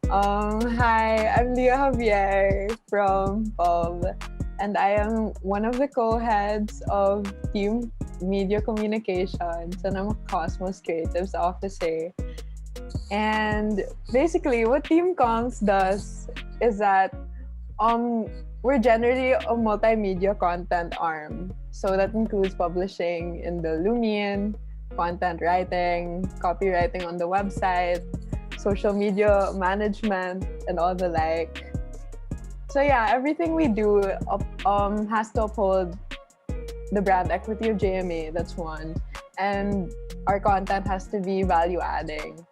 Hi, I'm Javier from POV, and I am one of the co-heads of Team Media Communications, and I'm a Cosmos Creatives Officer. And basically, what Team Comms does is that um, we're generally a multimedia content arm. So that includes publishing in the Lumine, content writing, copywriting on the website, social media management, and all the like. So yeah, everything we do has to uphold the brand equity of JMA. That's one, and our content has to be value adding.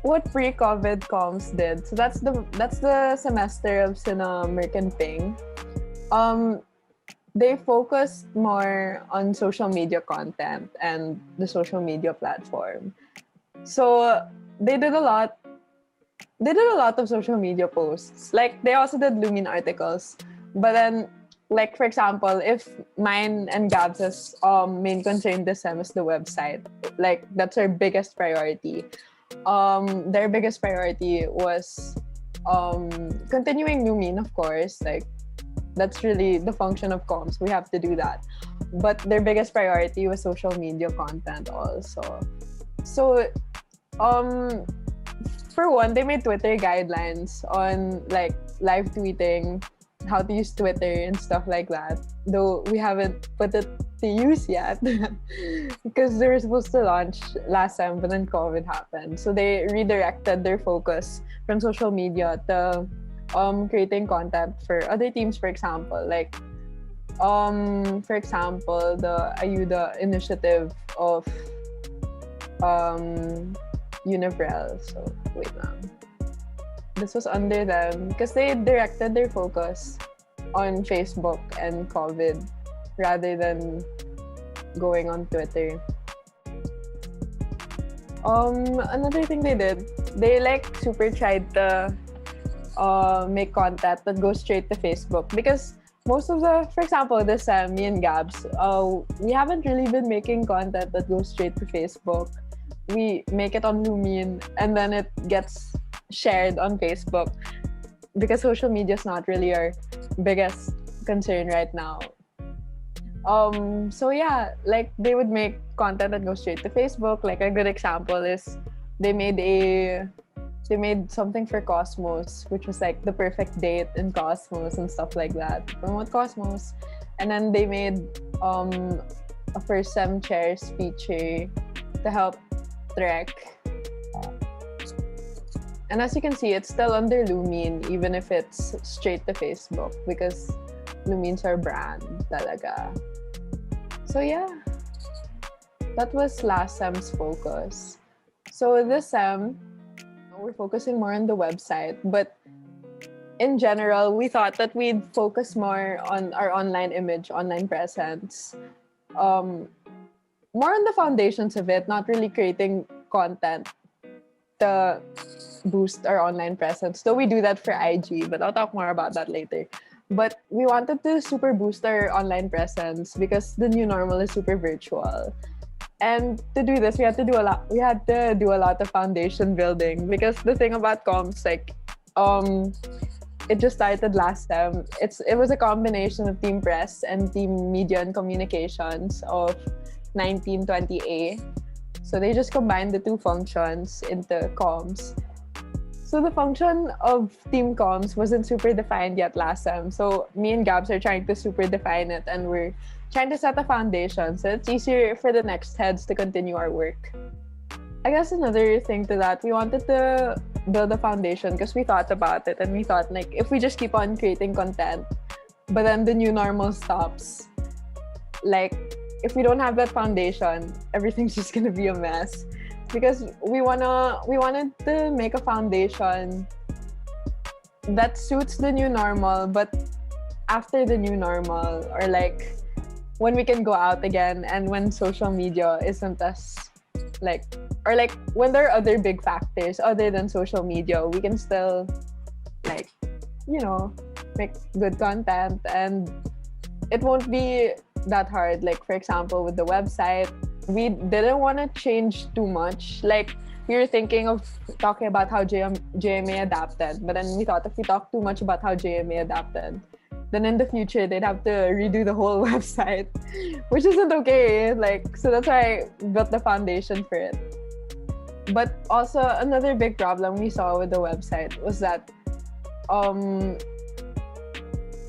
What pre-COVID comms did. So that's the semester of Sina Merc and Ping. Um, they focused more on social media content and the social media platform. So they did a lot. They did a lot of social media posts. Like they also did Lumine articles, but then like for example, if mine and Gab's main concern this sem is the website, like that's our biggest priority. Their biggest priority was continuing Lumine, of course. Like that's really the function of comms. We have to do that. But their biggest priority was social media content also. So um for one, they made Twitter guidelines on like live tweeting, how to use Twitter and stuff like that. Though we haven't put it to use yet because they were supposed to launch last time, but then COVID happened. So they redirected their focus from social media to creating content for other teams, for example. Like for example, the Ayuda initiative of Univrel. So wait lang. This was under them because they directed their focus on Facebook and COVID rather than going on Twitter. Another thing they did, they like super tried to make content that goes straight to Facebook because most of the, for example, this me and Gabs, we haven't really been making content that goes straight to Facebook. We make it on Lumine and then it gets shared on Facebook because social media is not really our biggest concern right now. So yeah, like they would make content that goes straight to Facebook. Like a good example is they made something for Cosmos, which was like the perfect date in Cosmos and stuff like that. Promote Cosmos. And then they made a first sem chairs feature to help Trek. And as you can see, it's still under Lumine, even if it's straight to Facebook, because Lumine's our brand talaga. So yeah, that was last sem's focus. So this sem, we're focusing more on the website, but in general, we thought that we'd focus more on our online image, online presence, more on the foundations of it, not really creating content to boost our online presence. Though we do that for IG, but I'll talk more about that later. But we wanted to super boost our online presence because the new normal is super virtual. And to do this, we had to do a lot of foundation building because the thing about comms, like, it just started last sem. It was a combination of Team Press and Team Media and Communications of 1920A. So they just combined the two functions into comms. So the function of Team Comms wasn't super defined yet last sem. So me and Gabs are trying to super define it, and we're trying to set a foundation so it's easier for the next heads to continue our work. I guess another thing to that, we wanted to build a foundation because we thought about it and we thought like if we just keep on creating content, but then the new normal stops, like if we don't have that foundation, everything's just gonna be a mess. Because we wanted to make a foundation that suits the new normal, but after the new normal, or like when we can go out again and when social media isn't as like, or like when there are other big factors other than social media, we can still like, you know, make good content and it won't be that hard. Like for example, with the website, we didn't want to change too much. Like we were thinking of talking about how JMA adapted, but then we thought if we talk too much about how JMA adapted, then in the future they'd have to redo the whole website, which isn't okay. Like, so that's why I built the foundation for it. But also another big problem we saw with the website was that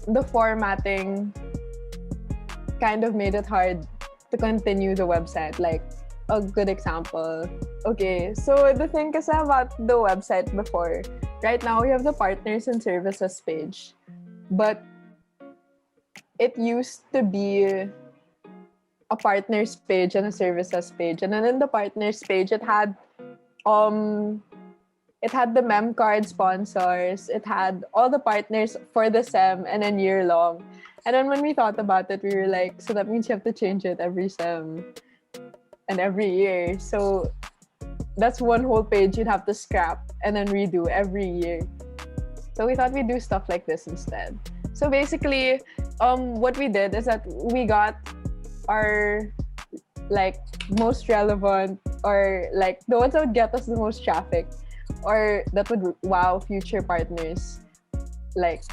the formatting kind of made it hard to continue the website. Like, a good example. Okay, so the thing kasi about the website before, right now we have the partners and services page, but it used to be a partners page and a services page, and then in the partners page it had the mem card sponsors, it had all the partners for the sem and then year long. And then when we thought about it, we were like, so that means you have to change it every sem and every year. So that's one whole page you'd have to scrap and then redo every year. So we thought we'd do stuff like this instead. So basically, what we did is that we got our like most relevant, or like the ones that would get us the most traffic, or that would wow future partners. Like,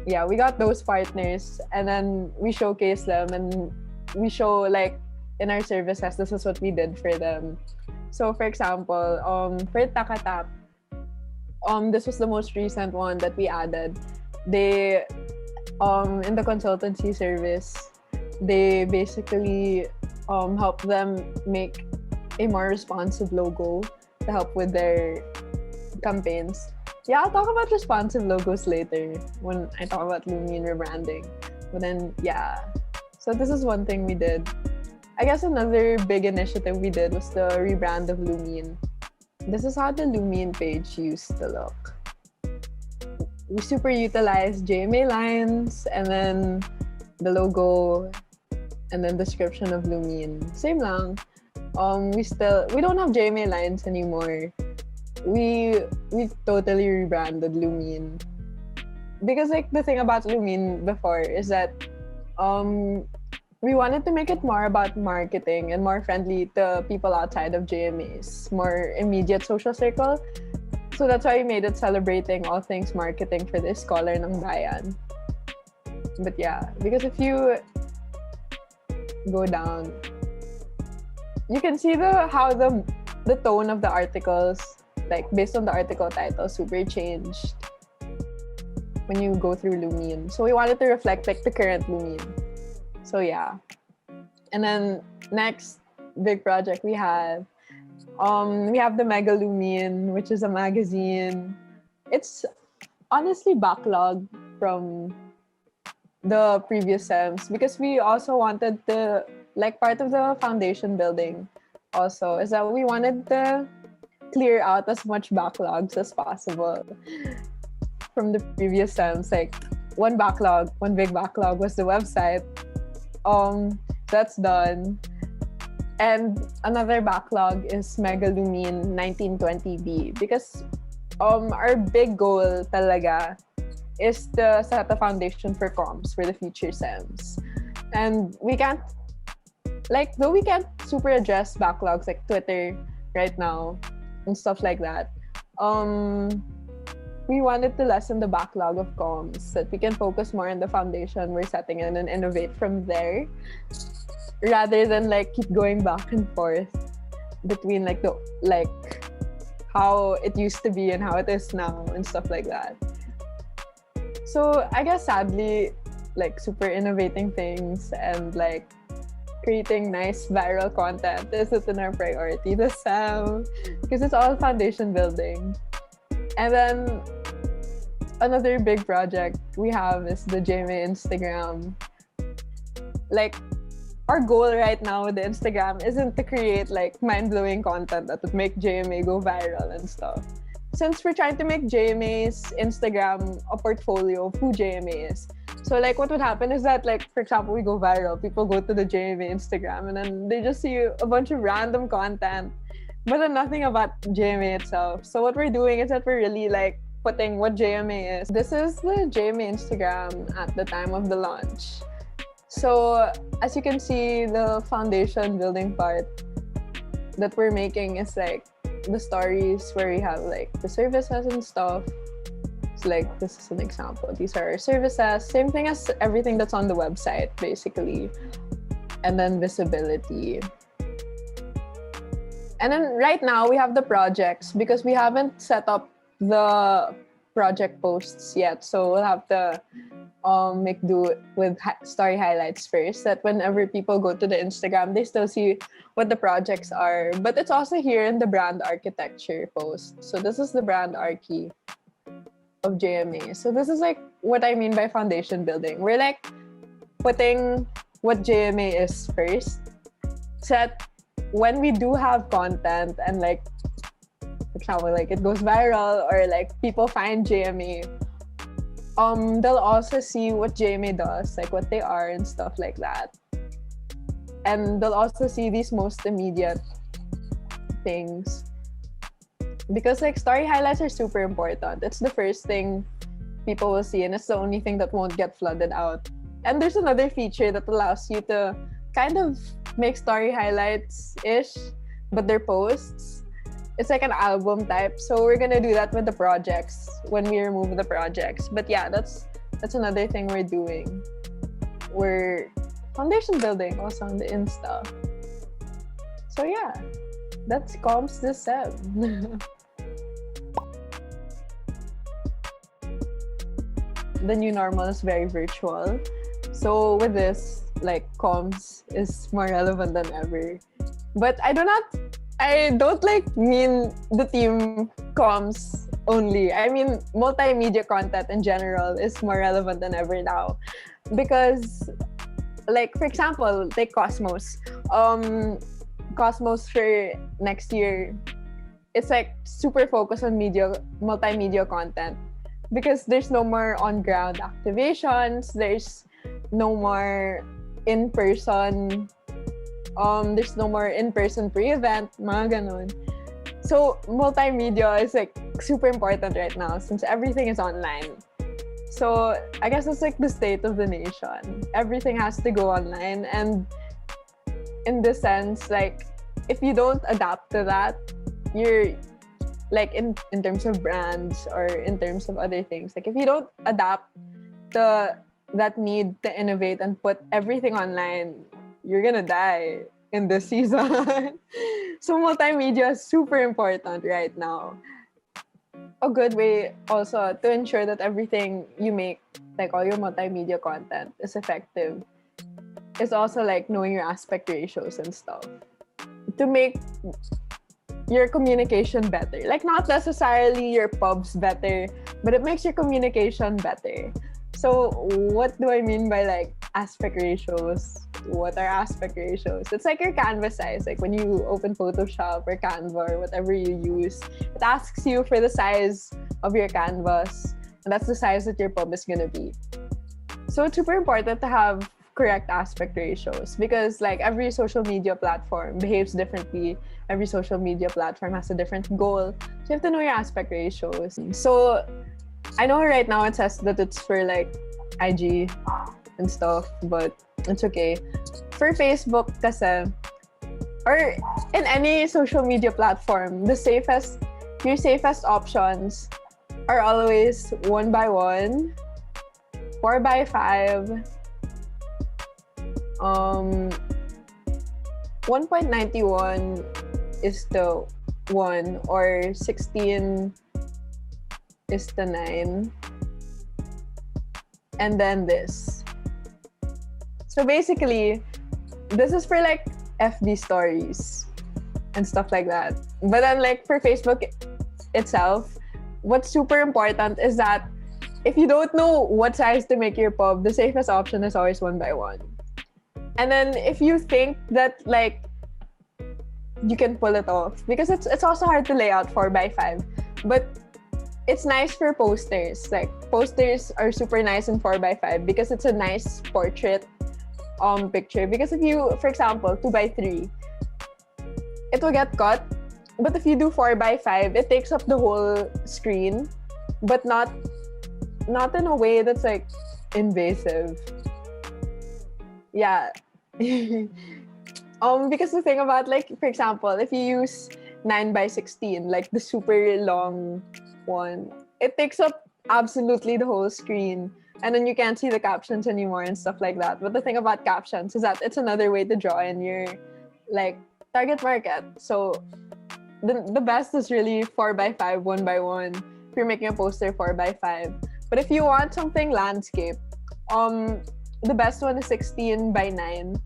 yeah, we got those partners and then we showcase them and we show like in our services, this is what we did for them. So for example, for Takatap, this was the most recent one that we added. They in the consultancy service, they basically help them make a more responsive logo to help with their campaigns. Yeah, I'll talk about responsive logos later when I talk about Lumine rebranding. But then, yeah. So this is one thing we did. I guess another big initiative we did was the rebrand of Lumine. This is how the Lumine page used to look. We super utilized JMA lines and then the logo and then description of Lumine. Same lang. We don't have JMA lines anymore. We totally rebranded Lumine. Because like the thing about Lumine before is that we wanted to make it more about marketing and more friendly to people outside of JMA's more immediate social circle. So that's why we made it celebrating all things marketing for this Scholar ng Bayan. But yeah, because if you go down, you can see how the tone of the articles, like based on the article title, super changed when you go through Lumine. So we wanted to reflect like the current Lumine. So yeah. And then next big project we have the Mega Lumine, which is a magazine. It's honestly backlog from the previous sems because we also wanted to, like, part of the foundation building also is that we wanted to clear out as much backlogs as possible from the previous sems. Like one big backlog was the website. That's done. And another backlog is Mega Lumine 1920B because our big goal talaga is to set a foundation for comms for the future sems. And we can't super address backlogs like Twitter right now and stuff like that. We wanted to lessen the backlog of comms so that we can focus more on the foundation we're setting and then innovate from there, rather than like keep going back and forth between like how it used to be and how it is now and stuff like that. So I guess sadly, like super innovating things and like creating nice viral content isn't in our priority this time because it's all foundation building. And then another big project we have is the JMA Instagram. Like, our goal right now with the Instagram isn't to create like mind-blowing content that would make JMA go viral and stuff. Since we're trying to make JMA's Instagram a portfolio of who JMA is. So like what would happen is that, like, for example, we go viral, people go to the JMA Instagram and then they just see a bunch of random content, but then nothing about JMA itself. So what we're doing is that we're really like putting what JMA is. This is the JMA Instagram at the time of the launch. So as you can see, the foundation building part that we're making is like the stories where we have like the services and stuff. So like this is an example. These are our services. Same thing as everything that's on the website, basically. And then visibility. And then right now we have the projects because we haven't set up the project posts yet. So we'll have to make do with story highlights first, that whenever people go to the Instagram, they still see what the projects are. But it's also here in the brand architecture post. So this is the brand archi of JMA. So this is like what I mean by foundation building. We're like putting what JMA is first, so that when we do have content and like, for example, like it goes viral or like people find JMA, they'll also see what JMA does, like what they are and stuff like that. And they'll also see these most immediate things. Because like story highlights are super important. It's the first thing people will see and it's the only thing that won't get flooded out. And there's another feature that allows you to kind of make story highlights-ish, but they're posts. It's like an album type. So we're gonna do that with the projects when we remove the projects. But yeah, that's another thing we're doing. We're foundation building also on the Insta. So yeah, that's comms this Seb. The new normal is very virtual. So with this, like comms is more relevant than ever. But I don't like mean the team comms only. I mean multimedia content in general is more relevant than ever now. Because like for example, take Cosmos. Cosmos for next year, it's like super focused on multimedia content. Because there's no more on-ground activations, there's no more in-person pre-event, mga ganun. So multimedia is like super important right now since everything is online. So I guess it's like the state of the nation. Everything has to go online, and in this sense, like if you don't adapt to that, you're like in terms of brands or in terms of other things, like if you don't adapt to that need to innovate and put everything online, you're gonna die in this season. So multimedia is super important right now. A good way also to ensure that everything you make, like all your multimedia content, is effective is also like knowing your aspect ratios and stuff to make your communication better. Like not necessarily your pubs better, but it makes your communication better. So what do I mean by like aspect ratios? What are aspect ratios? It's like your canvas size. Like when you open Photoshop or Canva or whatever you use, it asks you for the size of your canvas, and that's the size that your pub is gonna be. So it's super important to have correct aspect ratios because like every social media platform behaves differently. Every social media platform has a different goal. So you have to know your aspect ratios. So I know right now it says that it's for like IG and stuff, but it's okay. For Facebook kasi, or in any social media platform, your safest options are always 1x1, 4x5, 1.91 is the 1, or 16 is the 9, and then this. So basically, this is for like FB stories and stuff like that. But then like for Facebook itself, what's super important is that if you don't know what size to make your pub, the safest option is always 1x1. And then if you think that like you can pull it off, because it's also hard to lay out 4x5, but it's nice for posters. Like posters are super nice in 4x5 because it's a nice portrait picture. Because if you, for example, 2x3, it will get cut. But if you do 4x5, it takes up the whole screen, but not in a way that's like invasive. Yeah. Because the thing about like, for example, if you use 9:16, like the super long one. It takes up absolutely the whole screen. And then you can't see the captions anymore and stuff like that. But the thing about captions is that it's another way to draw in your like target market. So the best is really 4:5, 1:1. If you're making a poster 4:5. But if you want something landscape, the best one is 16:9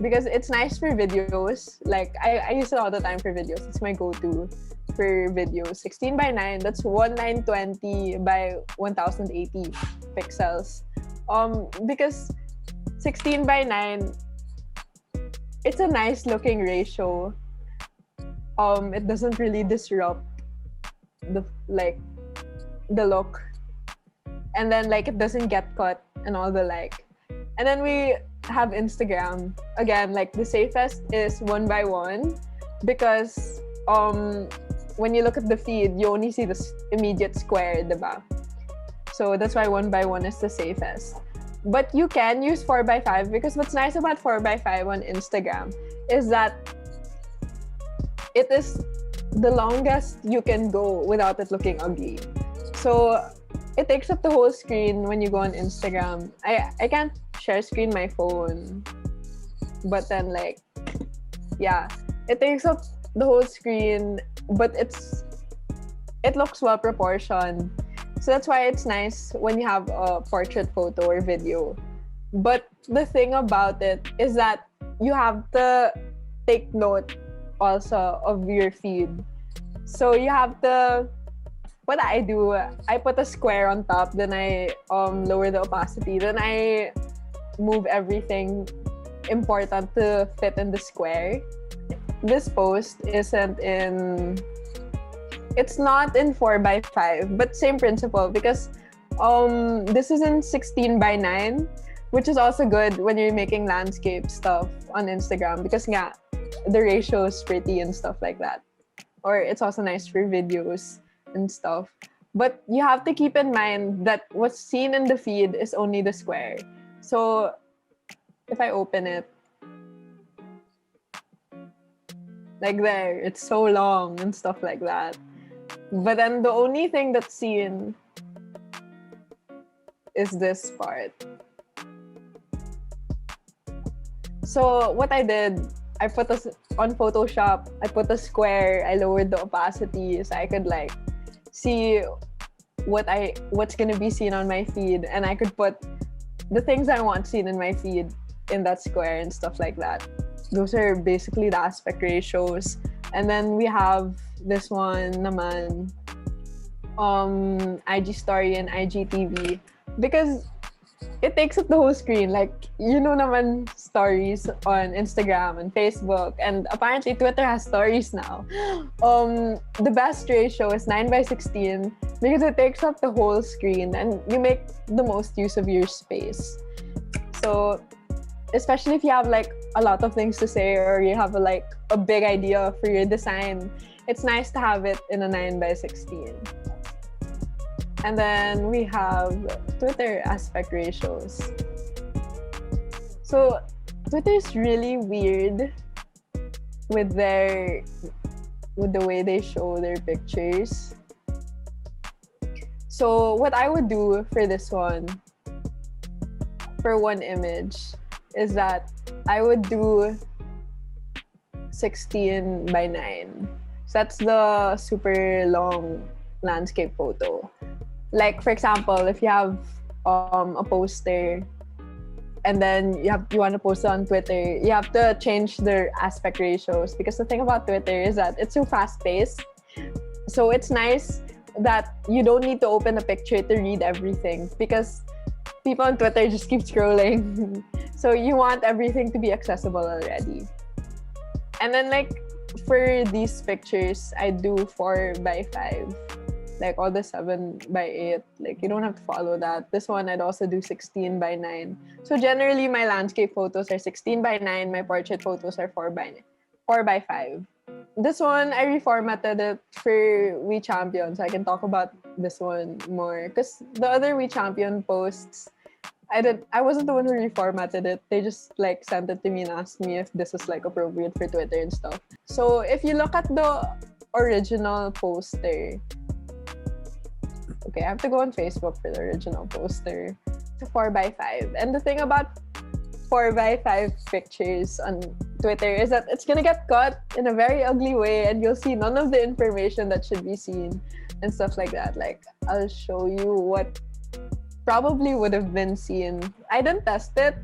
because it's nice for videos. Like I use it all the time for videos. It's my go-to for videos. 16:9, that's 1920 by 1080 pixels. Because 16:9, it's a nice looking ratio. It doesn't really disrupt the look, and then like it doesn't get cut and all the like. And then we have Instagram again. Like the safest is 1:1 because when you look at the feed, you only see the immediate square, diba? So that's why 1:1 is the safest. But you can use 4:5 because what's nice about 4:5 on Instagram is that it is the longest you can go without it looking ugly. So it takes up the whole screen when you go on Instagram. I can't share screen my phone, but then like, yeah, it takes up the whole screen, but it looks well proportioned. So that's why it's nice when you have a portrait photo or video. But the thing about it is that you have to take note also of your feed. So you have to, what I do, I put a square on top, then I lower the opacity, then I move everything important to fit in the square. This post it's not in 4:5, but same principle because this is in 16:9, which is also good when you're making landscape stuff on Instagram because yeah, the ratio is pretty and stuff like that. Or it's also nice for videos and stuff. But you have to keep in mind that what's seen in the feed is only the square. So if I open it, like there, it's so long and stuff like that. But then the only thing that's seen is this part. So what I did, I put on Photoshop, I put a square, I lowered the opacity so I could like see what's gonna be seen on my feed, and I could put the things I want seen in my feed in that square and stuff like that. Those are basically the aspect ratios. And then we have this one naman, IG story and IGTV, because it takes up the whole screen. Like, you know naman stories on Instagram and Facebook, and apparently Twitter has stories now. The best ratio is 9:16 because it takes up the whole screen and you make the most use of your space. So, especially if you have like a lot of things to say or you have a big idea for your design, it's nice to have it in a 9:16. And then we have Twitter aspect ratios. So Twitter is really weird with the way they show their pictures. So what I would do for this one, for one image, is that I would do 16:9. So that's the super long landscape photo. Like, for example, if you have a poster and then you want to post it on Twitter, you have to change their aspect ratios because the thing about Twitter is that it's so fast-paced. So it's nice that you don't need to open a picture to read everything because people on Twitter just keep scrolling. So you want everything to be accessible already. And then like for these pictures, I do 4:5. Like all the 7:8, like you don't have to follow that. This one I'd also do 16:9. So generally my landscape photos are 16:9, my portrait photos are 4:5. This one I reformatted it for We Champion, so I can talk about this one more. Because the other We Champion posts, I wasn't the one who reformatted it. They just like sent it to me and asked me if this was like appropriate for Twitter and stuff. So if you look at the original poster. Okay, I have to go on Facebook for the original poster. It's a 4x5. And the thing about 4x5 pictures on Twitter is that it's gonna get cut in a very ugly way, and you'll see none of the information that should be seen and stuff like that. Like, I'll show you what probably would have been seen. I didn't test it,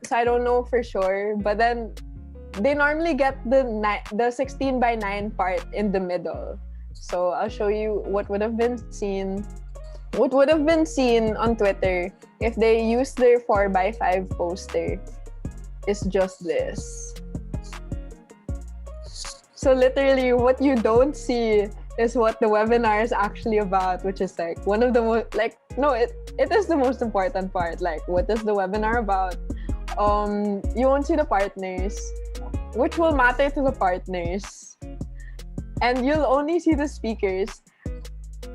so I don't know for sure. But then they normally get the 16:9 part in the middle. So I'll show you what would have been seen. What would have been seen on Twitter if they used their 4x5 poster is just this. So literally, what you don't see is what the webinar is actually about, which is like one of the most, like, no, it is the most important part. Like, what is the webinar about? You won't see the partners, which will matter to the partners, and you'll only see the speakers.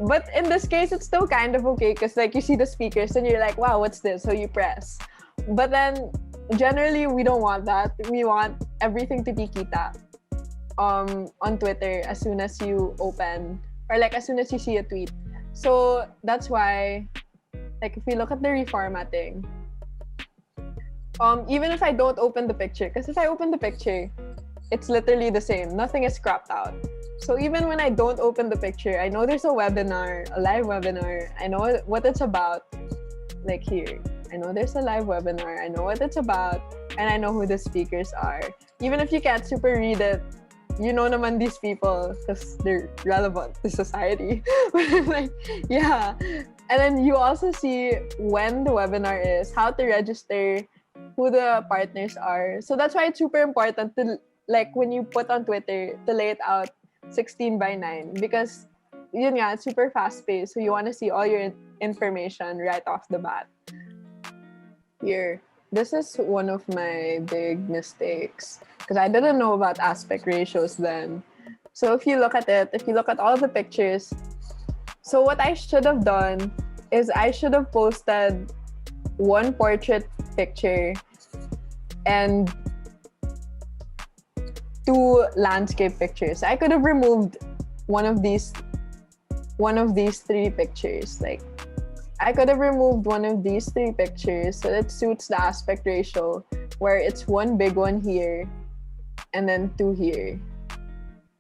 But in this case, it's still kind of okay because like you see the speakers and you're like, wow, what's this? So you press. But then generally we don't want that. We want everything to be kita on Twitter as soon as you open, or like as soon as you see a tweet. So that's why, like, if we look at the reformatting, even if I don't open the picture, because if I open the picture, it's literally the same. Nothing is cropped out. So even when I don't open the picture, I know there's a webinar, a live webinar. I know what it's about. Like here, I know there's a live webinar. I know what it's about, and I know who the speakers are. Even if you can't super read it, you know naman these people because they're relevant to society. Like, yeah. And then you also see when the webinar is, how to register, who the partners are. So that's why it's super important to, like, when you put on Twitter, to lay it out 16:9, because yun nga, it's super fast-paced. So you want to see all your information right off the bat. Here, this is one of my big mistakes because I didn't know about aspect ratios then. So if you look at it, if you look at all the pictures, so what I should have done is I should have posted one portrait picture and 2 landscape pictures. I could have removed one of these 3 pictures. Like, I could have removed one of these 3 pictures so it suits the aspect ratio, where it's one big one here and then 2 here,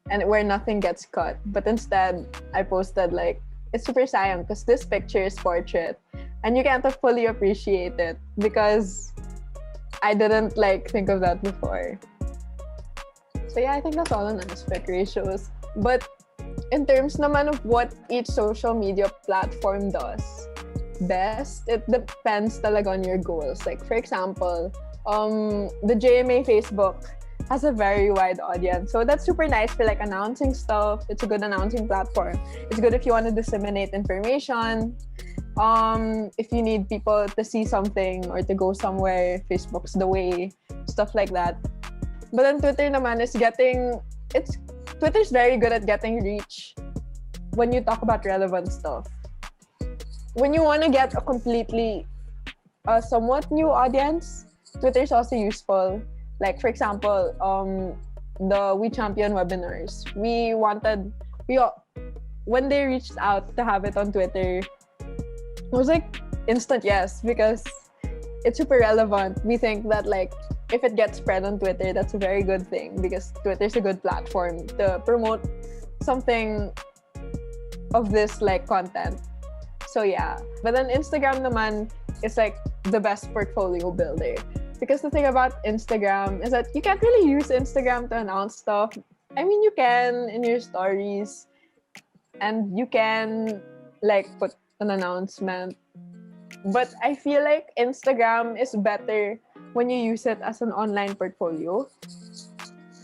and where nothing gets cut. But instead, I posted, like, it's super sayang because this picture is portrait and you can't fully appreciate it because I didn't, like, think of that before. So yeah, I think that's all on aspect ratios. But in terms naman of what each social media platform does best, it depends talaga on your goals. Like, for example, the JMA Facebook has a very wide audience. So that's super nice for, like, announcing stuff. It's a good announcing platform. It's good if you want to disseminate information. If you need people to see something or to go somewhere, Facebook's the way, stuff like that. But then Twitter naman is Twitter's very good at getting reach when you talk about relevant stuff. When you want to get a completely, somewhat new audience, Twitter's also useful. Like, for example, the We Champion webinars. When they reached out to have it on Twitter, it was like instant yes, because it's super relevant. We think that, like, if it gets spread on Twitter, that's a very good thing because Twitter's a good platform to promote something of this, like, content. So yeah. But then Instagram naman is, like, the best portfolio builder. Because the thing about Instagram is that you can't really use Instagram to announce stuff. I mean, you can in your stories, and you can, like, put an announcement. But I feel like Instagram is better when you use it as an online portfolio.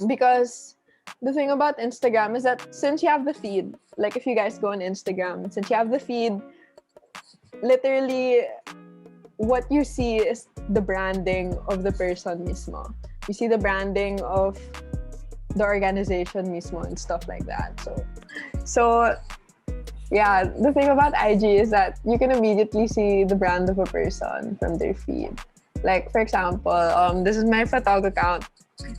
Because the thing about Instagram is that since you have the feed, like, if you guys go on Instagram, since you have the feed, literally what you see is the branding of the person mismo. You see the branding of the organization mismo and stuff like that. So yeah, the thing about IG is that you can immediately see the brand of a person from their feed. Like, for example, this is my photog account.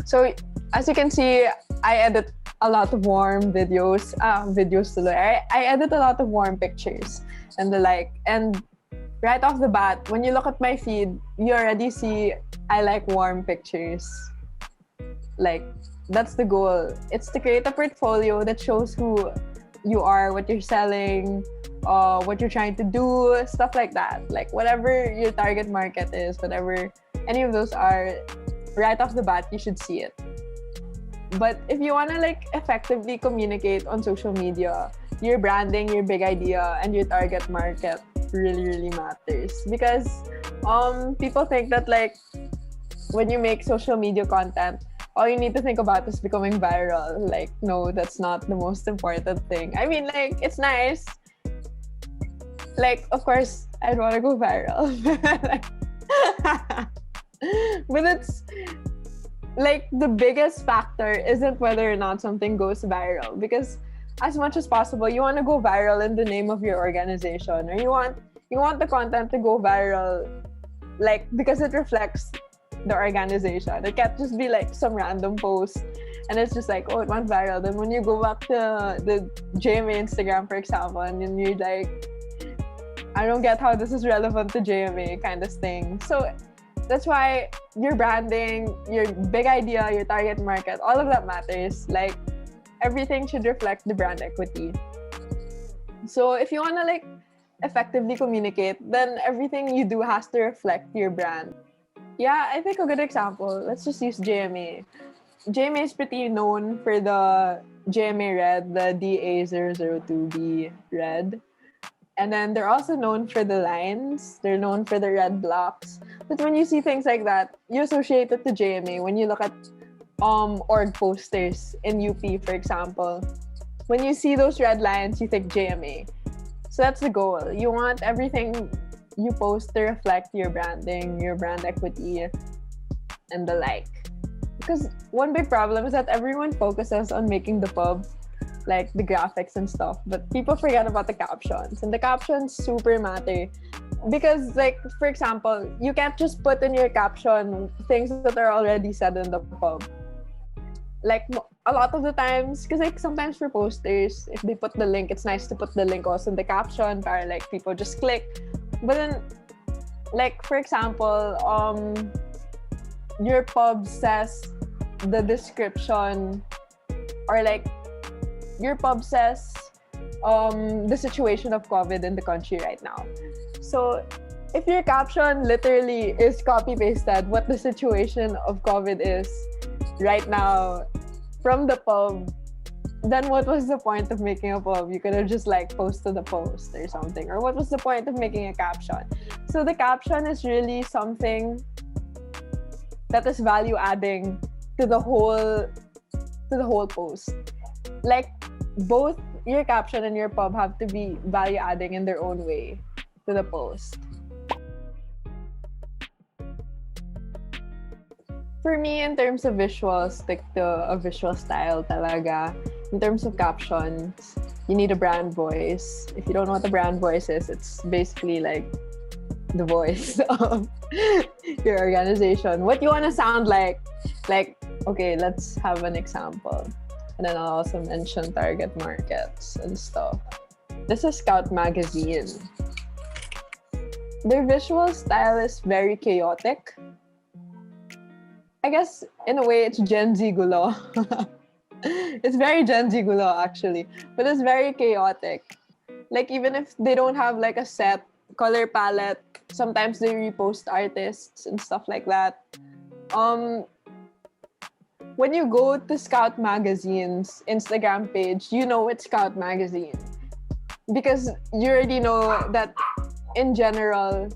So as you can see, I edit a lot of warm videos. Videos tuloy. I edit a lot of warm pictures and the like. And right off the bat, when you look at my feed, you already see I like warm pictures. Like, that's the goal. It's to create a portfolio that shows who you are, what you're selling, what you're trying to do, stuff like that. Like, whatever your target market is, whatever any of those are, right off the bat, you should see it. But if you want to like effectively communicate on social media, your branding, your big idea, and your target market really, really matters. Because people think that like when you make social media content, all you need to think about is becoming viral. Like, no, that's not the most important thing. I mean, like, it's nice. Like, of course, I'd want to go viral. But it's like the biggest factor isn't whether or not something goes viral, because as much as possible you want to go viral in the name of your organization, or you want the content to go viral like because it reflects the organization. It can't just be like some random post and it's just like, oh, it went viral. Then when you go back to the JMA Instagram, for example, and then you're like, I don't get how this is relevant to JMA kind of thing. So that's why your branding, your big idea, your target market, all of that matters. Like, everything should reflect the brand equity. So if you want to like effectively communicate, then everything you do has to reflect your brand. Yeah, I think a good example, let's just use JMA. JMA is pretty known for the JMA red, the DA002B red. And then they're also known for the lines. They're known for the red blocks. But when you see things like that, you associate it to JMA. When you look at org posters in UP, for example, when you see those red lines, you think JMA. So that's the goal. You want everything you post to reflect your branding, your brand equity, and the like. Because one big problem is that everyone focuses on making the pub, like the graphics and stuff, but people forget about the captions, and the captions super matter. Because, like, for example, you can't just put in your caption things that are already said in the pub. Like, a lot of the times, because like sometimes for posters, if they put the link, it's nice to put the link also in the caption para like people just click. But then, like, for example, your pub says the description, or like your pub says the situation of COVID in the country right now. So if your caption literally is copy-pasted what the situation of COVID is right now from the pub, then what was the point of making a pub? You could have just like posted a post or something. Or what was the point of making a caption? So the caption is really something that is value adding to the whole post. Like, both your caption and your pub have to be value adding in their own way to the post. For me, in terms of visuals, stick to a visual style talaga. In terms of captions, you need a brand voice. If you don't know what the brand voice is, it's basically like the voice of your organization. What you want to sound like. Like, okay, let's have an example. And then I'll also mention target markets and stuff. This is Scout Magazine. Their visual style is very chaotic. I guess, in a way, it's Gen Z gulo. It's very Gen Z gulo, actually. But it's very chaotic. Like, even if they don't have, like, a set color palette, sometimes they repost artists and stuff like that. When you go to Scout Magazine's Instagram page, you know it's Scout Magazine. Because you already know that, in general,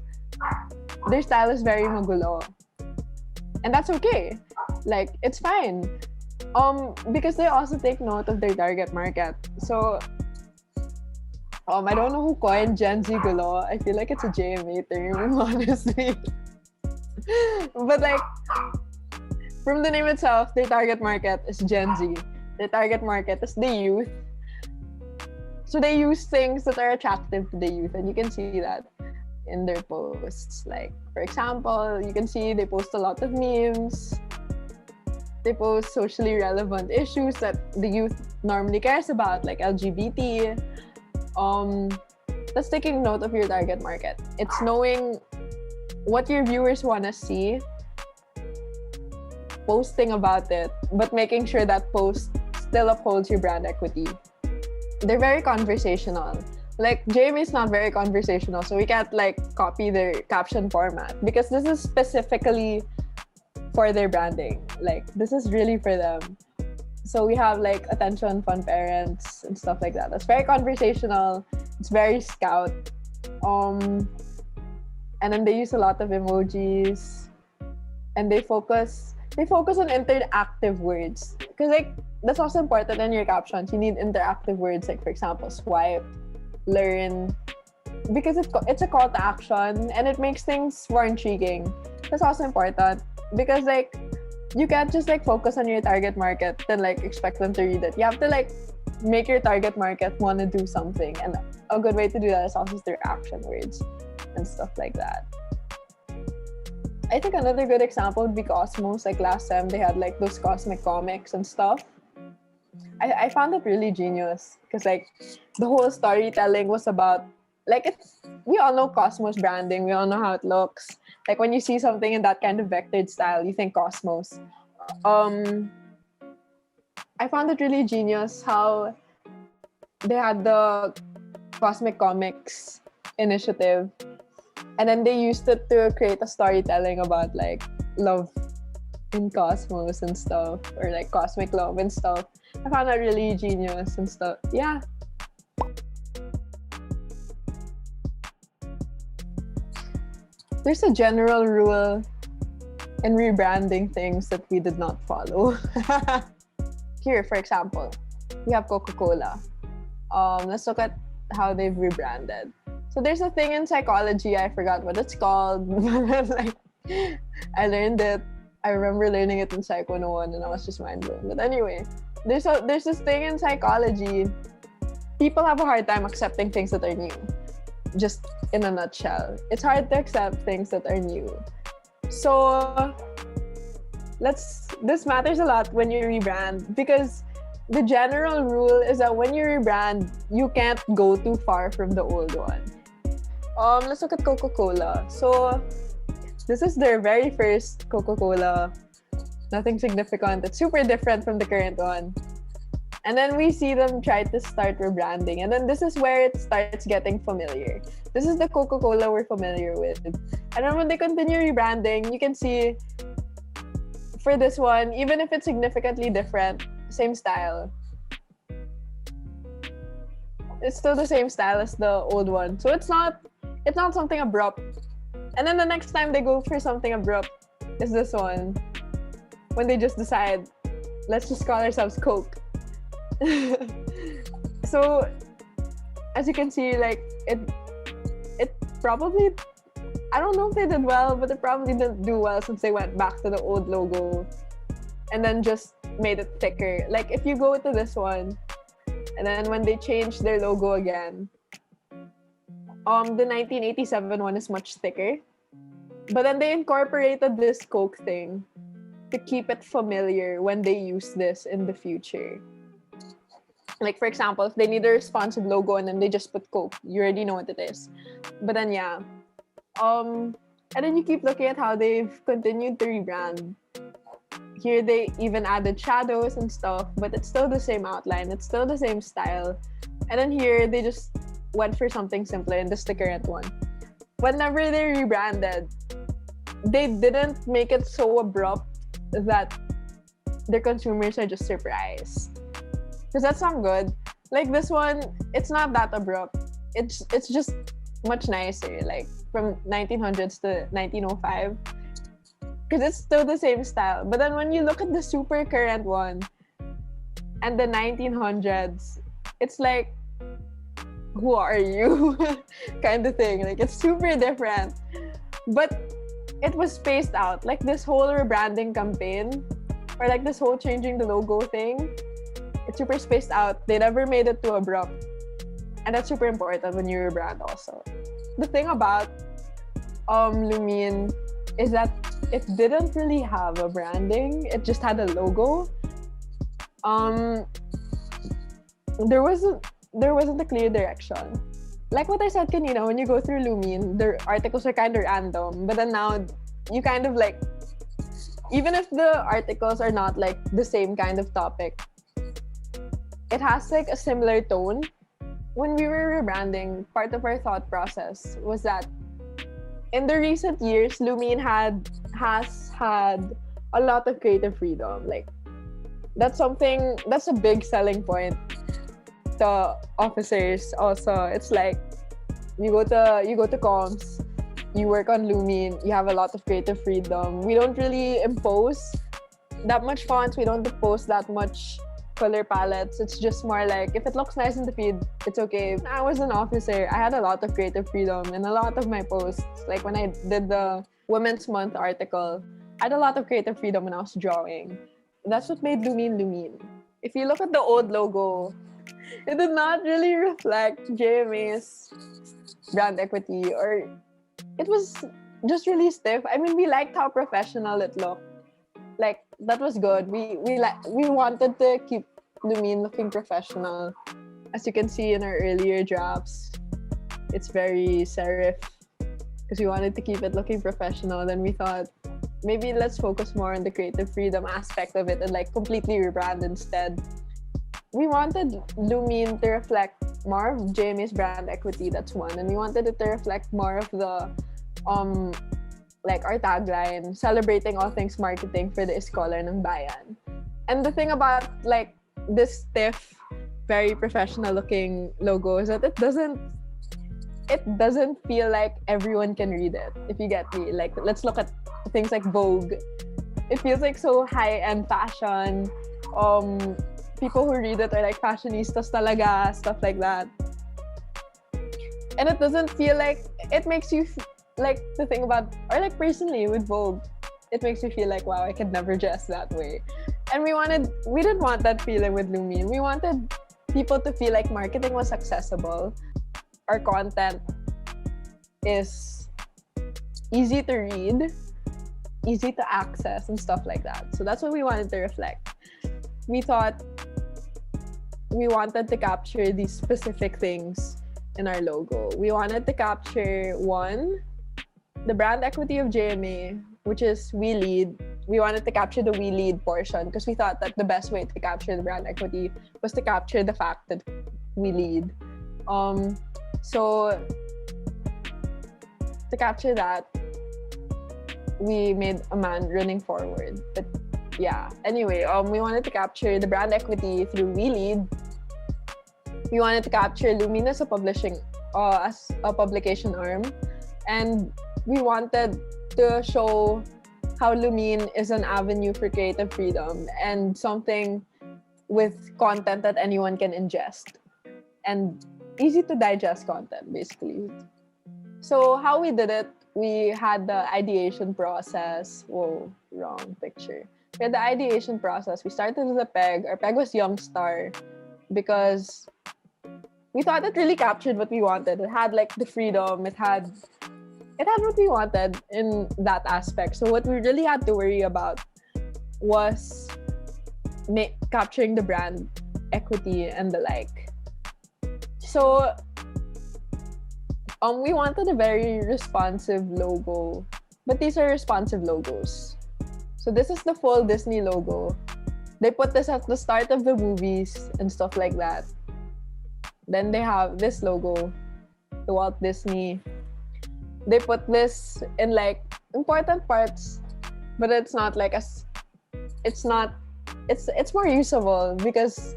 their style is very magulo. And that's okay. Like, it's fine. Because they also take note of their target market. So, I don't know who coined Gen Z gulo. I feel like it's a JMA term, honestly. But like, from the name itself, their target market is Gen Z. Their target market is the youth. So they use things that are attractive to the youth, and you can see that in their posts. Like, for example, you can see they post a lot of memes. They post socially relevant issues that the youth normally cares about, like LGBT. That's taking note of your target market. It's knowing what your viewers want to see, posting about it, but making sure that post still upholds your brand equity. They're very conversational. Like, Jamie's not very conversational, so we can't like copy their caption format because this is specifically for their branding. Like, this is really for them. So we have like attention fun parents and stuff like that. That's very conversational. It's very scout. And then they use a lot of emojis, and they focus on interactive words, because like that's also important in your captions. You need interactive words, like for example swipe, learn, because it's a call to action and it makes things more intriguing. That's also important because like you can't just like focus on your target market and like expect them to read it. You have to like make your target market want to do something, and a good way to do that is also through action words and stuff like that. I think another good example would be Cosmos. Like last time they had like those cosmic comics and stuff. I found it really genius because like the whole storytelling was about like we all know Cosmos branding, we all know how it looks. Like when you see something in that kind of vectored style, you think Cosmos. I found it really genius how they had the Cosmic Comics initiative, and then they used it to create a storytelling about like love in Cosmos and stuff, or like cosmic love and stuff. I found that really genius and stuff. Yeah. There's a general rule in rebranding things that we did not follow. Here, for example, we have Coca-Cola. Let's look at how they've rebranded. So there's a thing in psychology, I forgot what it's called. Like, I learned it. I remember learning it in Psych 101 and I was just mind blown. But anyway, there's this thing in psychology. People have a hard time accepting things that are new. Just in a nutshell, it's hard to accept things that are new. So this matters a lot when you rebrand, because the general rule is that when you rebrand, you can't go too far from the old one. Let's look at Coca-Cola. So this is their very first Coca-Cola. Nothing significant. It's super different from the current one. And then we see them try to start rebranding. And then this is where it starts getting familiar. This is the Coca-Cola we're familiar with. And then when they continue rebranding, you can see for this one, even if it's significantly different, same style. It's still the same style as the old one. So it's not something abrupt. And then the next time they go for something abrupt is this one. When they just decide, let's just call ourselves Coke. So as you can see, like it probably, I don't know if they did well, but it probably didn't do well since they went back to the old logo and then just made it thicker. Like if you go to this one and then when they changed their logo again, the 1987 one is much thicker, but then they incorporated this Coke thing to keep it familiar when they use this in the future. Like for example, if they need a responsive logo and then they just put Coke, you already know what it is. But then yeah, and then you keep looking at how they've continued to rebrand. Here they even added shadows and stuff, but it's still the same outline, it's still the same style. And then here they just went for something simpler, and this is the current one. Whenever they rebranded, they didn't make it so abrupt that their consumers are just surprised. Because that's not good. Like this one, it's not that abrupt. It's just much nicer, like from 1900s to 1905. Because it's still the same style. But then when you look at the super current one and the 1900s, it's like, who are you? Kind of thing. Like it's super different. But it was spaced out. Like this whole rebranding campaign, or like this whole changing the logo thing, it's super spaced out. They never made it too abrupt. And that's super important when you rebrand also. The thing about Lumine is that it didn't really have a branding. It just had a logo. There wasn't a clear direction. Like what I said kanina, when you go through Lumine, the articles are kind of random. But then now, you kind of like, even if the articles are not like the same kind of topic, it has like a similar tone. When we were rebranding, part of our thought process was that in the recent years, Lumine has had a lot of creative freedom. Like, that's a big selling point to officers also. It's like you go to comms, you work on Lumine, you have a lot of creative freedom. We don't really impose that much fonts, we don't impose that much color palettes. It's just more like, if it looks nice in the feed, it's okay. When I was an officer, I had a lot of creative freedom in a lot of my posts. Like when I did the Women's Month article, I had a lot of creative freedom when I was drawing. That's what made Lumine Lumine. If you look at the old logo, it did not really reflect JMA's brand equity, or it was just really stiff. I mean, we liked how professional it looked. Like, that was good. We wanted to keep Lumine looking professional. As you can see in our earlier drafts, it's very serif because we wanted to keep it looking professional. Then we thought, maybe let's focus more on the creative freedom aspect of it and like completely rebrand instead. We wanted Lumine to reflect more of JMA's brand equity, that's one. And we wanted it to reflect more of the like our tagline, celebrating all things marketing for the Scholar ng Bayan. And the thing about like this stiff, very professional looking logo is that it doesn't feel like everyone can read it, if you get me. Like, let's look at things like Vogue. It feels like so high-end fashion. People who read it are like fashionistas talaga, stuff like that. And it doesn't feel like, it makes you like the thing about, or like personally with Vogue, it makes you feel like, wow, I could never dress that way. And we didn't want that feeling with Lumine. We wanted people to feel like marketing was accessible. Our content is easy to read, easy to access, and stuff like that. So that's what we wanted to reflect. We thought we wanted to capture these specific things in our logo. We wanted to capture, one, the brand equity of JMA, which is we lead. We wanted to capture the we lead portion because we thought that the best way to capture the brand equity was to capture the fact that we lead. So to capture that, we made a man running forward. But yeah, anyway, we wanted to capture the brand equity through we lead. We wanted to capture Lumine as a publication arm, and we wanted to show how Lumine is an avenue for creative freedom and something with content that anyone can ingest and easy to digest content, basically. So how we did it, we had the ideation process. Whoa, wrong picture. We had the ideation process. We started with a peg. Our peg was Young Star because we thought it really captured what we wanted. It had like the freedom. It had what we wanted in that aspect. So what we really had to worry about was capturing the brand equity and the like. So we wanted a very responsive logo, but these are responsive logos. So this is the full Disney logo. They put this at the start of the movies and stuff like that. Then they have this logo, the Walt Disney. They put this in like important parts, but it's not like it's more usable because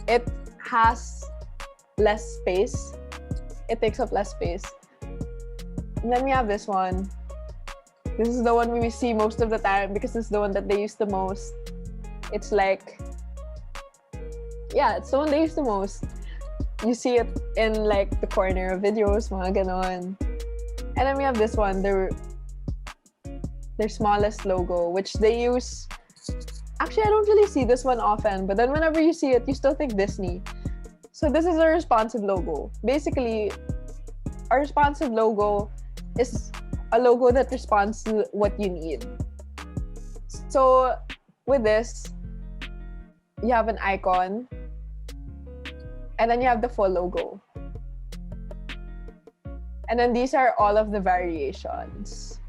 it has less space. It takes up less space. And then we have this one. This is the one we see most of the time because it's the one that they use the most. It's like, yeah, it's the one they use the most. You see it in like the corner of videos, mga ganon. And then we have this one, their smallest logo, which they use. Actually, I don't really see this one often, but then whenever you see it, you still think Disney. So this is a responsive logo. Basically, our responsive logo is a logo that responds to what you need. So with this, you have an icon, and then you have the full logo. And then these are all of the variations.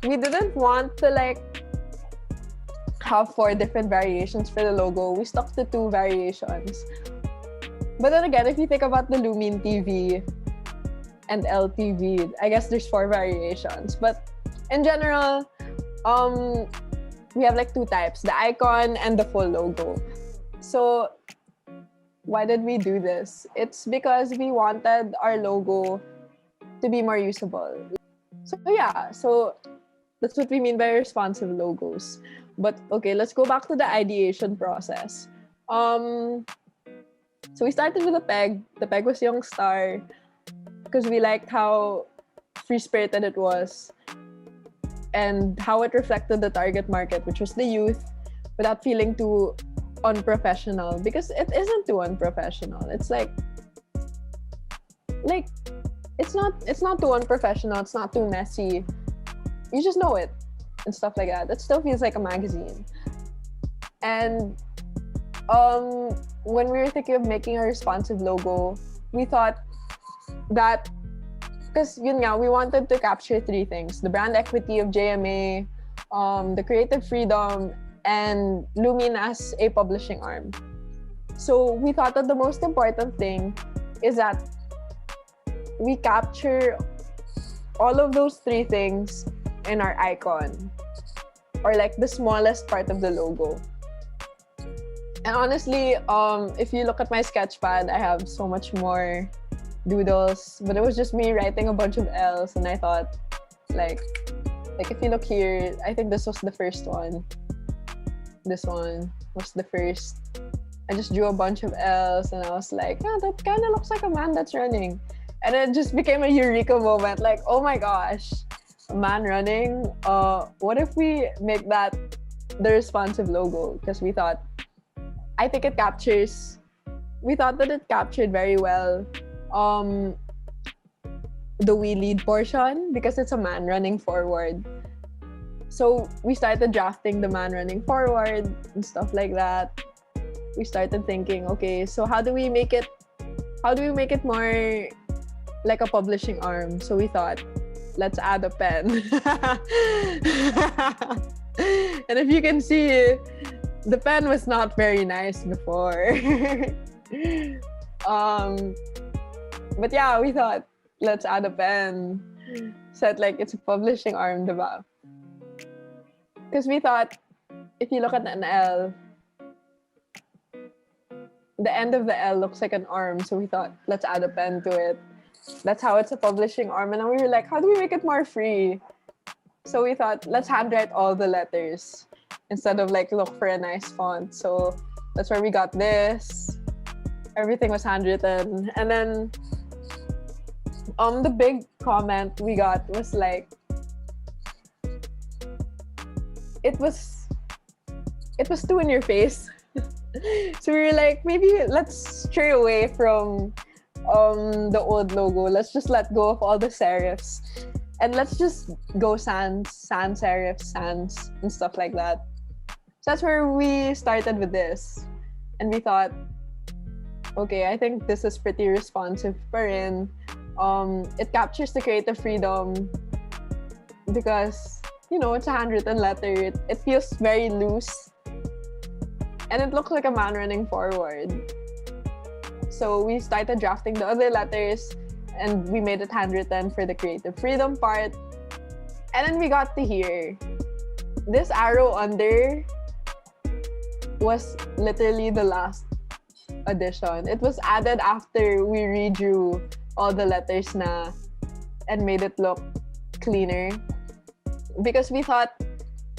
We didn't want to like have 4 different variations for the logo. We stuck to 2 variations. But then again, if you think about the Lumine TV and LTV, I guess there's 4 variations. But in general, we have like 2 types, the icon and the full logo. So why did we do this? It's because we wanted our logo to be more usable. So yeah, so that's what we mean by responsive logos. But okay, let's go back to the ideation process. So we started with a peg. The peg was Young Star because we liked how free-spirited it was and how it reflected the target market, which was the youth, without feeling too unprofessional, because it isn't too unprofessional. It's like it's not too unprofessional, it's not too messy. You just know it and stuff like that. It still feels like a magazine. And when we were thinking of making a responsive logo, we thought that because we wanted to capture 3 things: the brand equity of JMA, the creative freedom, and Lumine as a publishing arm. So we thought that the most important thing is that we capture all of those 3 things in our icon, or like the smallest part of the logo. And honestly, if you look at my sketchpad, I have so much more doodles, but it was just me writing a bunch of L's, and I thought, like if you look here, I think this was the first one. This one was the first. I just drew a bunch of L's, and I was like, yeah, that kind of looks like a man that's running. And it just became a eureka moment, like, oh my gosh, a man running. What if we make that the responsive logo? Because we thought that it captured very well the we lead portion, because it's a man running forward. So we started drafting the man running forward and stuff like that. We started thinking, okay, so how do we make it more like a publishing arm? So we thought, let's add a pen. And if you can see, the pen was not very nice before. But yeah, we thought, let's add a pen. Said like it's a publishing arm, diba? Because we thought, if you look at an L, the end of the L looks like an arm. So we thought, let's add a pen to it. That's how it's a publishing arm. And then we were like, how do we make it more free? So we thought, let's handwrite all the letters instead of like look for a nice font. So that's where we got this. Everything was handwritten. And then the big comment we got was like, it was too in your face. So we were like, maybe let's stray away from the old logo. Let's just let go of all the serifs, and let's just go sans serifs, sans, and stuff like that. So that's where we started with this. And we thought, okay, I think this is pretty responsive pa rin. It captures the creative freedom because, it's a handwritten letter. It feels very loose. And it looks like a man running forward. So we started drafting the other letters, and we made it handwritten for the creative freedom part. And then we got to here. This arrow under was literally the last addition. It was added after we redrew all the letters na and made it look cleaner. Because we thought,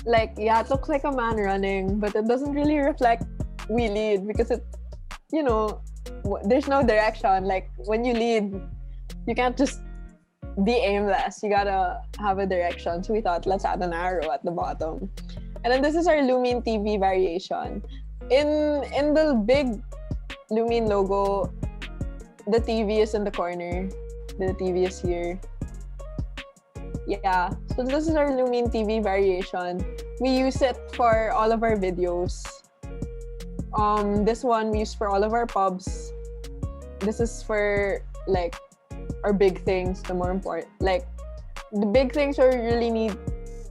like, yeah, it looks like a man running, but it doesn't really reflect we lead because it, there's no direction. Like, when you lead, you can't just be aimless. You gotta have a direction. So we thought, let's add an arrow at the bottom. And then this is our Lumine TV variation. In the big Lumine logo, the TV is in the corner. The TV is here. Yeah, so this is our Lumine TV variation. We use it for all of our videos. This one we use for all of our pubs. This is for like our big things, the more important. Like the big things where we really need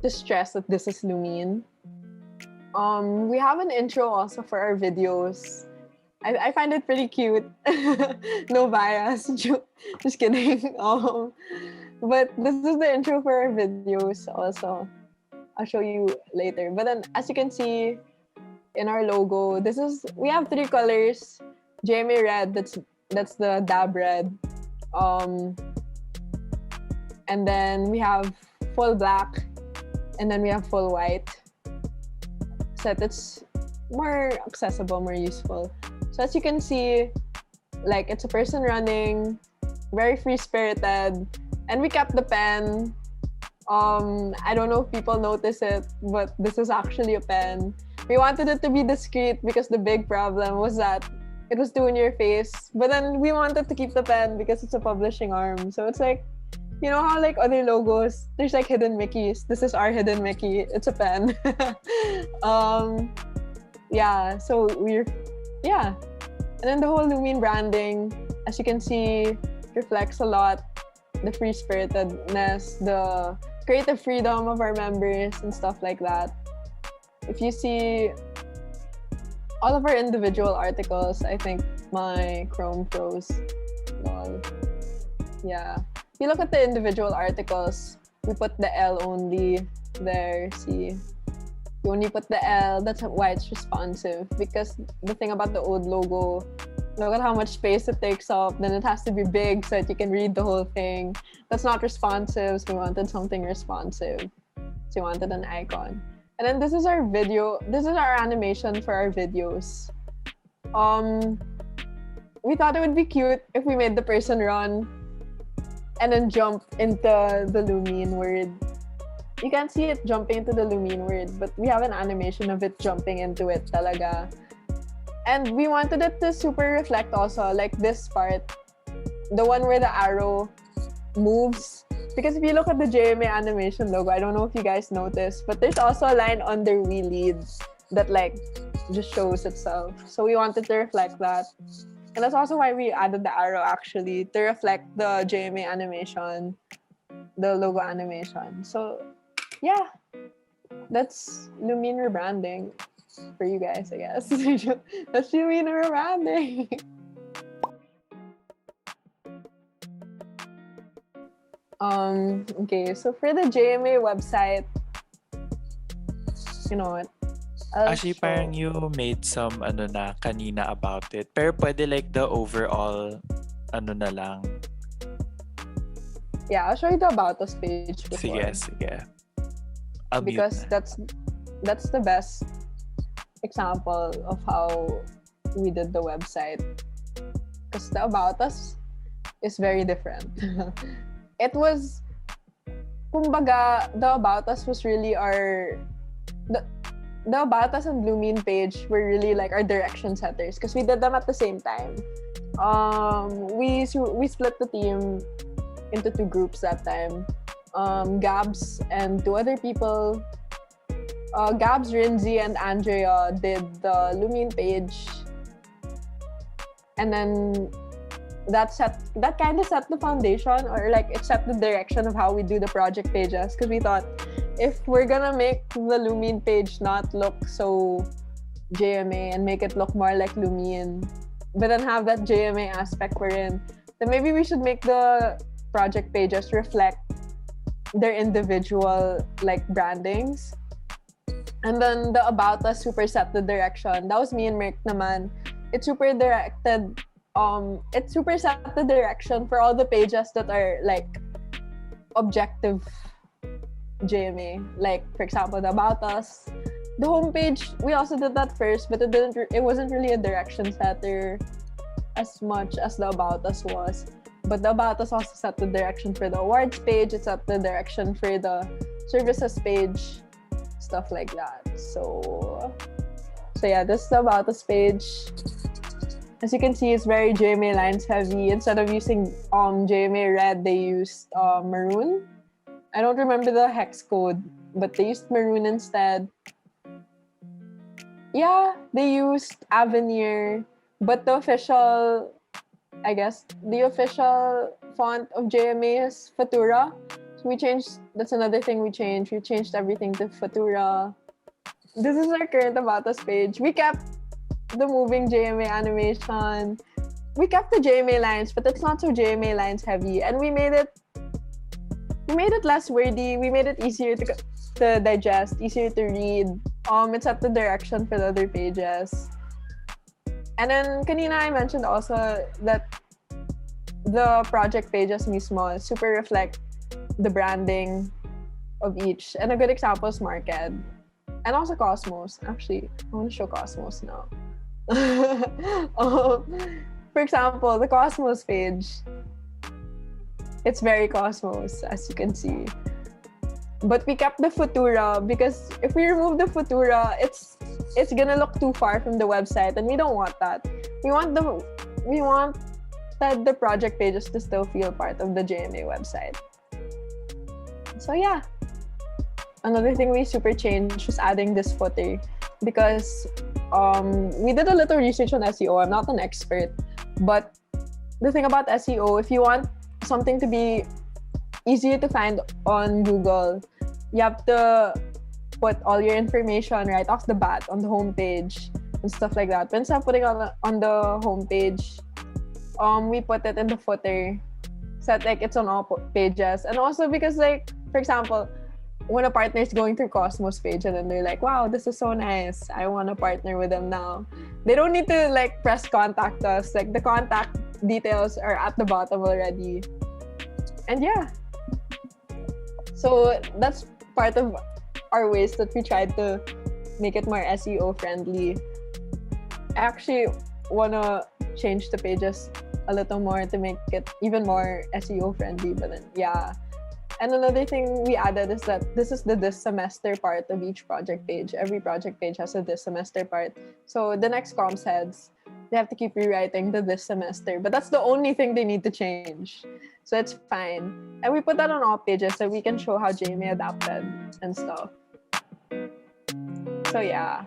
to stress that this is Lumine. We have an intro also for our videos. I find it pretty cute. No bias. Just kidding. But this is the intro for our videos also. I'll show you later. But then as you can see in our logo, we have 3 colors. JMA red, that's the dab red. And then we have full black, and then we have full white. So it's more accessible, more useful. So as you can see, like it's a person running, very free-spirited, and we kept the pen. I don't know if people notice it, but this is actually a pen. We wanted it to be discreet because the big problem was that it was too in your face. But then we wanted to keep the pen because it's a publishing arm. So it's like, you know how like other logos, there's like hidden Mickeys. This is our hidden Mickey. It's a pen. Yeah, so and then the whole Lumine branding, as you can see, reflects a lot the free-spiritedness, the creative freedom of our members and stuff like that. If you see all of our individual articles, I think my Chrome froze. Yeah. If you look at the individual articles, we put the L only there, see? You only put the L, that's why it's responsive. Because the thing about the old logo, look at how much space it takes up, then it has to be big so that you can read the whole thing. That's not responsive, so we wanted something responsive. So we wanted an icon. And then this is our video, this is our animation for our videos. We thought it would be cute if we made the person run and then jump into the Lumine word. You can't see it jumping into the Lumine word, but we have an animation of it jumping into it talaga. And we wanted it to super reflect also, like this part, the one where the arrow moves. Because if you look at the JMA animation logo, I don't know if you guys noticed, but there's also a line under we lead that like just shows itself. So we wanted to reflect that. And that's also why we added the arrow actually, to reflect the JMA animation, the logo animation. So yeah, that's Lumine rebranding for you guys, I guess. That's Lumine rebranding. Okay, so for the JMA website, you know what? Actually, parang you made some kanina about it. Pero pwede like the overall na lang. Yeah, I'll show you the About Us page before. Sige. Because that's the best example of how we did the website. Because the About Us is very different. It was, kumbaga, the About Us was really the About Us and Lumine page were really like our direction setters because we did them at the same time. We split the team into 2 groups that time. Gabs and 2 other people. Gabs, Rinzi, and Andrea did the Lumine page. And then that kind of set the foundation, or like it set the direction of how we do the project pages, because we thought if we're gonna make the Lumine page not look so JMA and make it look more like Lumine, but then have that JMA aspect we're in, then maybe we should make the project pages reflect their individual like brandings. And then the About Us super set the direction. That was me and Merk naman. It super directed. It super set the direction for all the pages that are like objective JMA. Like for example, the About Us, the homepage. We also did that first, but it wasn't really a direction setter as much as the About Us was. But the About Us also set the direction for the awards page. It set the direction for the services page, stuff like that. So yeah, this is the About Us page. As you can see, it's very GMA lines heavy. Instead of using GMA red, they used maroon. I don't remember the hex code, but they used maroon instead. Yeah, they used Avenir, but the official, I guess, the official font of JMA is Futura. So we changed, that's another thing we changed. We changed everything to Futura. This is our current About Us page. We kept the moving JMA animation. We kept the JMA lines, but it's not so JMA lines heavy. And we made it less wordy. We made it easier to digest, easier to read. It set the direction for the other pages. And then kanina I mentioned also that the project pages mismo super reflect the branding of each. And a good example is Marked. And also Cosmos. Actually, I want to show Cosmos now. For example, the Cosmos page. It's very Cosmos, as you can see. But we kept the Futura because if we remove the Futura, it's gonna look too far from the website, and we don't want that. We want that the project pages to still feel part of the JMA website. So yeah. Another thing we super changed was adding this footer because we did a little research on SEO. I'm not an expert, but the thing about SEO, if you want something to be easier to find on Google, you have to put all your information right off the bat on the homepage and stuff like that. But instead of putting on the homepage, we put it in the footer so that like it's on all pages. And also because like, for example, when a partner is going through Cosmos page and then they're like, wow, this is so nice, I want to partner with them now. They don't need to like press contact us. Like the contact details are at the bottom already. And yeah. So that's part of our ways that we tried to make it more SEO friendly. I actually want to change the pages a little more to make it even more SEO friendly. But then, yeah. And another thing we added is that this is this semester part of each project page. Every project page has a this semester part. So the next comms heads, they have to keep rewriting this semester. But that's the only thing they need to change. So it's fine. And we put that on all pages so we can show how JMA adapted and stuff. So yeah.